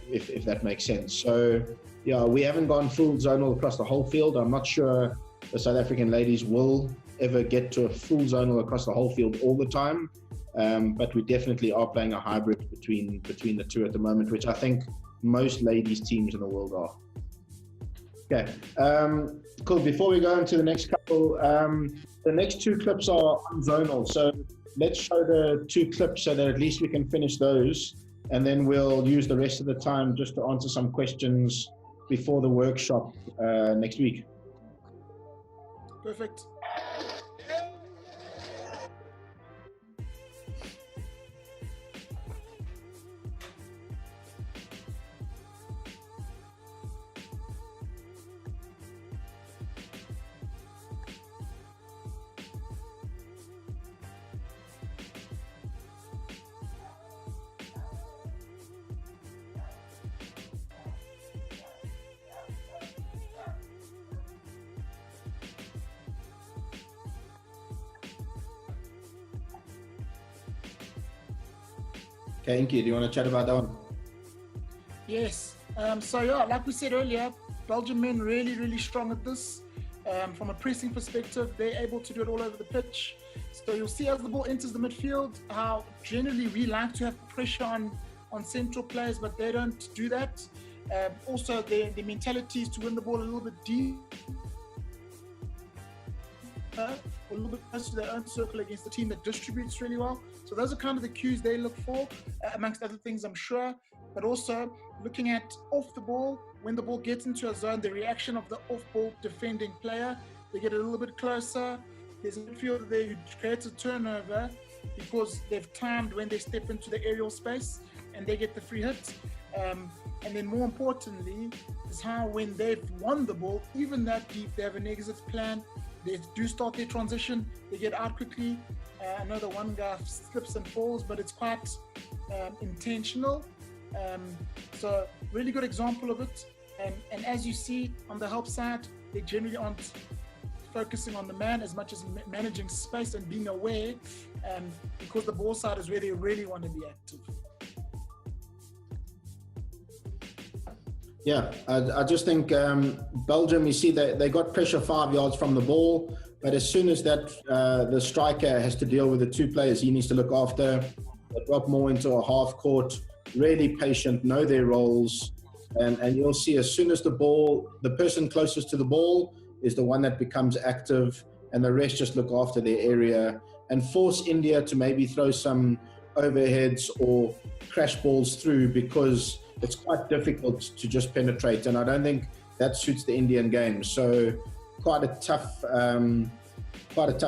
S2: if that makes sense. So yeah, we haven't gone full zonal across the whole field. I'm not sure the South African ladies will ever get to a full zonal across the whole field all the time. But we definitely are playing a hybrid between the two at the moment, which I think most ladies teams in the world are. Okay, cool. Before we go into the next couple, the next 2 clips are on zonal. So let's show the 2 clips so that at least we can finish those, and then we'll use the rest of the time just to answer some questions before the workshop next week.
S3: Perfect.
S2: Okay, Inky, do you want to chat about that one?
S3: Yes. Like we said earlier, Belgian men really, really strong at this. From a pressing perspective, they're able to do it all over the pitch. So you'll see as the ball enters the midfield, how generally we like to have pressure on central players, but they don't do that. Also, the mentality is to win the ball a little bit deep, a little bit close to their own circle against the team that distributes really well. So those are kind of the cues they look for, amongst other things, I'm sure. But also looking at off the ball, when the ball gets into a zone, the reaction of the off-ball defending player, they get a little bit closer. There's a midfielder there who creates a turnover because they've timed when they step into the aerial space and they get the free hit. And then more importantly is how when they've won the ball, even that deep, they have an exit plan. They do start their transition, they get out quickly. I know the one guy slips and falls, but it's quite intentional. So really good example of it. And as you see on the help side, they generally aren't focusing on the man as much as managing space and being aware, because the ball side is where they really want to be active.
S2: Yeah, I just think Belgium, you see they got pressure 5 yards from the ball, but as soon as that the striker has to deal with the two players he needs to look after, they drop more into a half court, really patient, know their roles, and you'll see as soon as the person closest to the ball is the one that becomes active, and the rest just look after their area and force India to maybe throw some overheads or crash balls through, because it's quite difficult to just penetrate, and I don't think that suits the Indian game. So quite a tough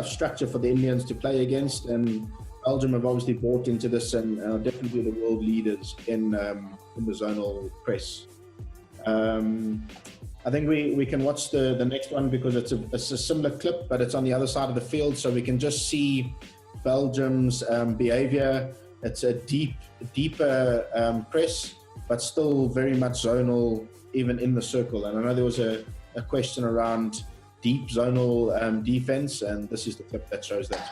S2: structure for the Indians to play against, and Belgium have obviously bought into this and are definitely the world leaders in the zonal press. I think we can watch the next one because it's a similar clip, but it's on the other side of the field, so we can just see Belgium's behavior. It's a deeper press, but still very much zonal, even in the circle. And I know there was a question around deep zonal defense, and this is the clip that shows that.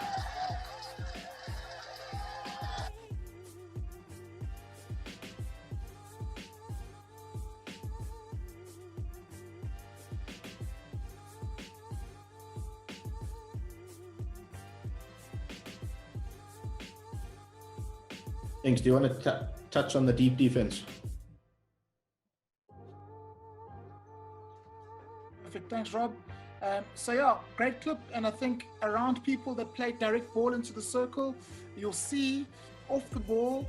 S2: Thanks. Do you want to touch on the deep defense?
S3: Perfect. Thanks, Rob. Great clip. And I think around people that play direct ball into the circle, you'll see off the ball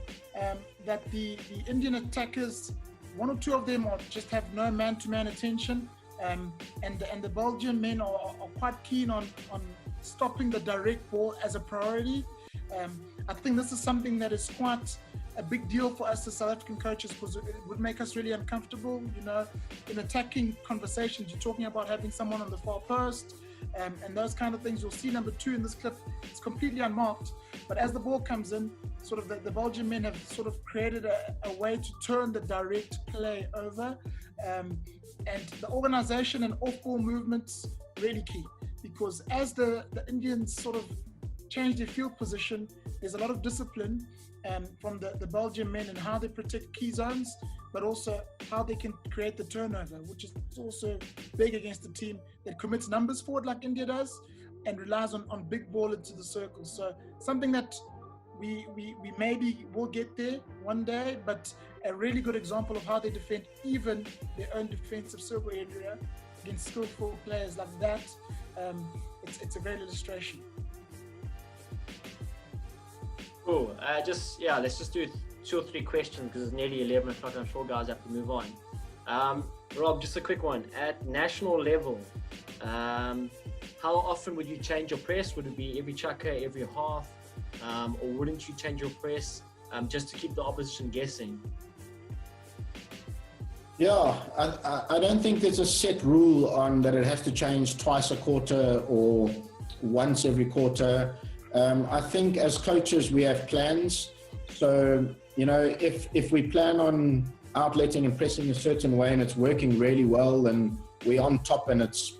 S3: that the Indian attackers, one or two of them just have no man-to-man attention. And the Belgian men are quite keen on stopping the direct ball as a priority. I think this is something that is quite a big deal for us as South African coaches, because it would make us really uncomfortable. You know, in attacking conversations, you're talking about having someone on the far post and those kind of things. You'll see number 2 in this clip, it's completely unmarked. But as the ball comes in, sort of the Belgian men have sort of created a way to turn the direct play over. And the organization and off-ball movements really key, because as the Indians sort of change their field position, there's a lot of discipline from the Belgian men and how they protect key zones, but also how they can create the turnover, which is also big against a team that commits numbers forward like India does and relies on big ball into the circle. So something that we maybe will get there one day, but a really good example of how they defend even their own defensive circle area against skillful players like that. It's a great illustration.
S1: Cool. Let's just do 2 or 3 questions because it's nearly 11 o'clock. I'm sure guys have to move on. Rob, just a quick one. At national level, how often would you change your press? Would it be every chukka, every half? Or wouldn't you change your press just to keep the opposition guessing?
S2: Yeah, I don't think there's a set rule on that it has to change twice a quarter or once every quarter. I think as coaches we have plans. So, you know, if we plan on outletting and pressing a certain way and it's working really well and we're on top and it's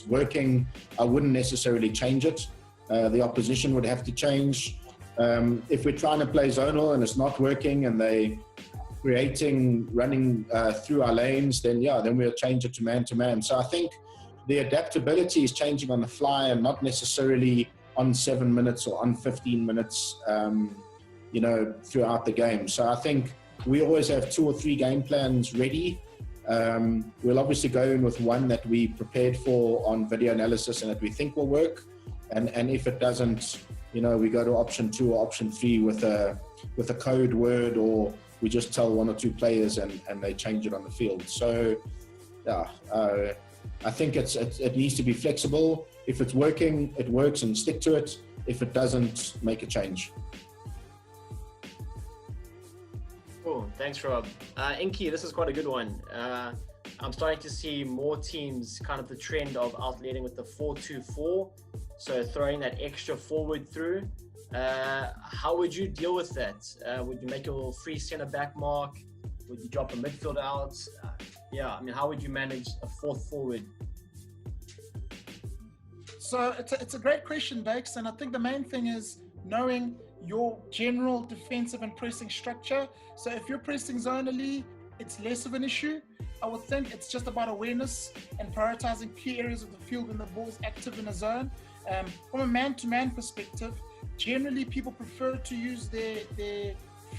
S2: working, I wouldn't necessarily change it. The opposition would have to change. If we're trying to play zonal and it's not working and they running through our lanes, then we'll change it to man. So I think the adaptability is changing on the fly and not necessarily on 7 minutes or on 15 minutes, throughout the game. So I think we always have 2 or 3 game plans ready. We'll obviously go in with one that we prepared for on video analysis and that we think will work. And if it doesn't, we go to option 2 or option 3 with a code word, or we just tell 1 or 2 players and they change it on the field. So I think it needs to be flexible. If it's working, it works and stick to it. If it doesn't, make a change.
S1: Cool, thanks Rob. Inky, this is quite a good one. I'm starting to see more teams kind of the trend of outletting with the 4-2-4, so throwing that extra forward through. How would you deal with that? Would you make your free centre back mark? Would you drop a midfielder out? How would you manage a 4th forward?
S3: So it's a great question, Bakes, and I think the main thing is knowing your general defensive and pressing structure. So if you're pressing zonally, it's less of an issue. I would think it's just about awareness and prioritizing key areas of the field when the ball's active in a zone. From a man-to-man perspective, generally people prefer to use their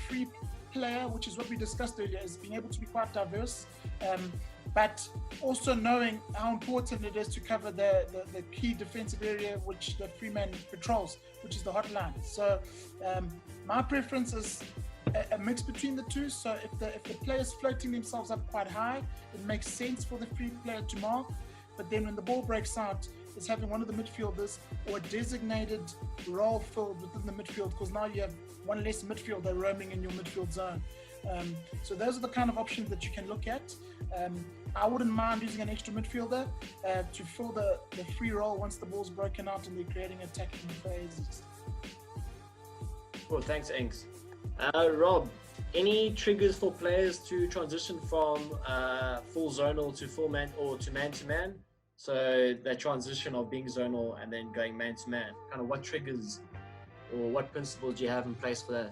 S3: free player, which is what we discussed earlier, is being able to be quite diverse, but also knowing how important it is to cover the key defensive area which the free man patrols, which is the hotline. So my preference is a mix between the two. So if the player's floating themselves up quite high, it makes sense for the free player to mark. But then when the ball breaks out, is having one of the midfielders or a designated role filled within the midfield, because now you have one less midfielder roaming in your midfield zone. So those are the kind of options that you can look at. I wouldn't mind using an extra midfielder to fill the free role once the ball's broken out and they're creating attacking phases.
S1: Cool, thanks Inks. Rob, any triggers for players to transition from full zonal to full man or to man-to-man? So that transition of being zonal and then going man-to-man, kind of what triggers or what principles do you have in place for that?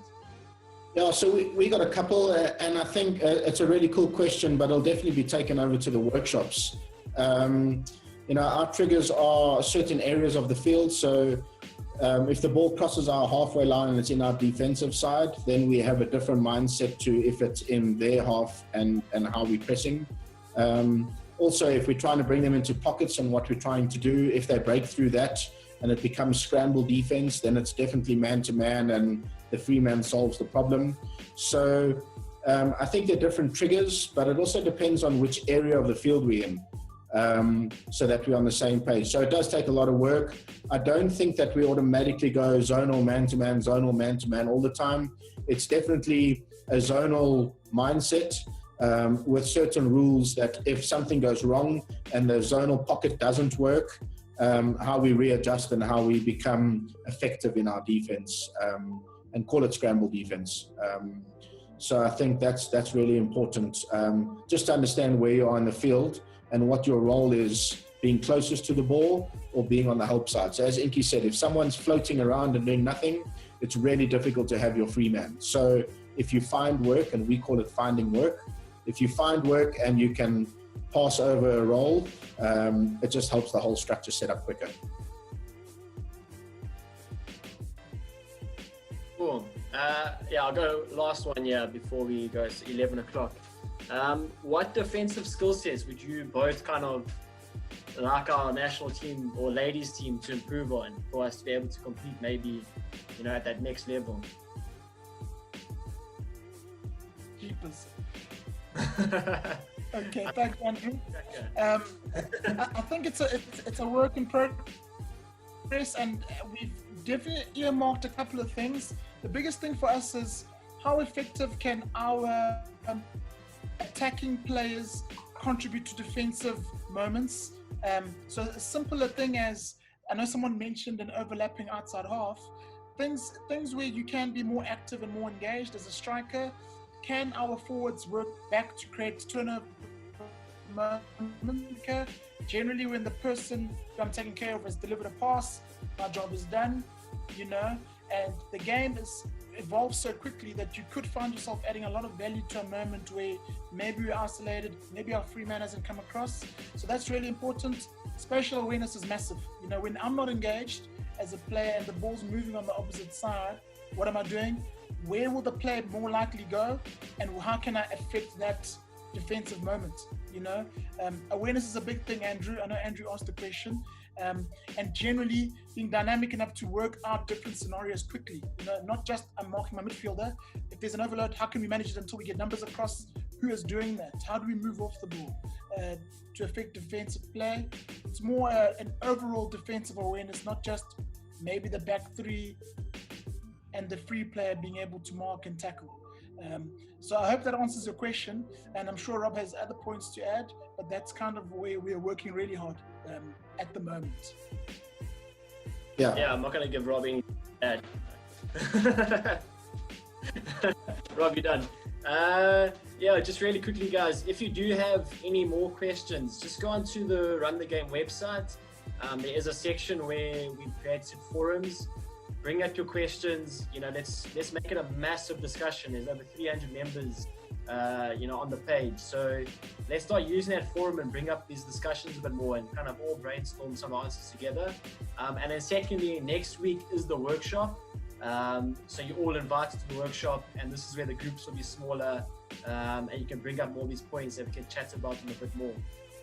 S2: Yeah, so we got a couple, and I think it's a really cool question, but it'll definitely be taken over to the workshops. Our triggers are certain areas of the field. So if the ball crosses our halfway line and it's in our defensive side, then we have a different mindset to if it's in their half and how we're pressing. Also, if we're trying to bring them into pockets and what we're trying to do, if they break through that and it becomes scramble defense, then it's definitely man-to-man and the free man solves the problem. So I think there are different triggers, but it also depends on which area of the field we're in, so that we're on the same page. So it does take a lot of work. I don't think that we automatically go zonal man-to-man all the time. It's definitely a zonal mindset, with certain rules that if something goes wrong and the zonal pocket doesn't work, how we readjust and how we become effective in our defense, and call it scramble defense. So I think that's really important, just to understand where you are in the field and what your role is, being closest to the ball or being on the help side. So as Inky said, if someone's floating around and doing nothing, it's really difficult to have your free man. So if you find work, and we call it finding work, if you find work and you can pass over a role, it just helps the whole structure set up quicker.
S1: Cool. I'll go last one before we go to 11 o'clock. What defensive skill sets would you both kind of like our national team or ladies team to improve on for us to be able to compete maybe, at that next level?
S3: Keepers. Okay, thanks, Andrew. I think it's a work in progress, and we've definitely earmarked a couple of things. The biggest thing for us is how effective can our attacking players contribute to defensive moments. So a simpler thing as, I know someone mentioned an overlapping outside half, things where you can be more active and more engaged as a striker. Can our forwards work back to create turnover moment? Generally, when the person who I'm taking care of has delivered a pass, my job is done, And the game is evolves so quickly that you could find yourself adding a lot of value to a moment where maybe we're isolated, maybe our free man hasn't come across. So that's really important. Spatial awareness is massive. You know, when I'm not engaged as a player and the ball's moving on the opposite side, what am I doing? Where will the player more likely go? And how can I affect that defensive moment? You know, awareness is a big thing, Andrew. I know Andrew asked the question. And generally being dynamic enough to work out different scenarios quickly. You know, not just I'm marking my midfielder. If there's an overload, how can we manage it until we get numbers across? Who is doing that? How do we move off the ball to affect defensive play? It's more an overall defensive awareness, not just maybe the back three and the free player being able to mark and tackle. So I hope that answers your question, and I'm sure Rob has other points to add, but that's kind of where we're working really hard at the moment.
S1: Yeah, I'm not going to give Rob any add. Rob, you're done. Yeah, just really quickly, guys, if you do have any more questions, just go onto the Run the Game website. There is a section where we've created forums. Bring up your questions. You know, let's make it a massive discussion. There's over 300 members, you know, on the page. So let's start using that forum and bring up these discussions a bit more and kind of all brainstorm some answers together. And then secondly, next week is the workshop. So you're all invited to the workshop, and this is where the groups will be smaller, and you can bring up more of these points and we can chat about them a bit more.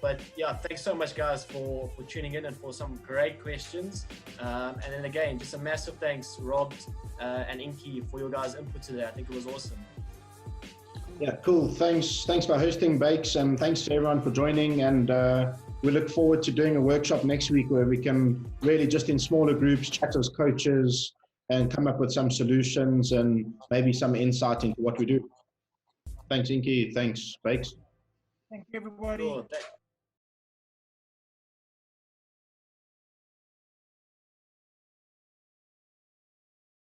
S1: But yeah, thanks so much, guys, for tuning in and for some great questions. And then again, just a massive thanks, Rob and Inky, for your guys' input today. I think it was awesome.
S2: Yeah, cool. Thanks for hosting, Bakes, and thanks to everyone for joining. And we look forward to doing a workshop next week where we can really just in smaller groups chat as coaches and come up with some solutions and maybe some insight into what we do. Thanks, Inky. Thanks, Bakes.
S3: Thank you, everybody.
S1: Cool.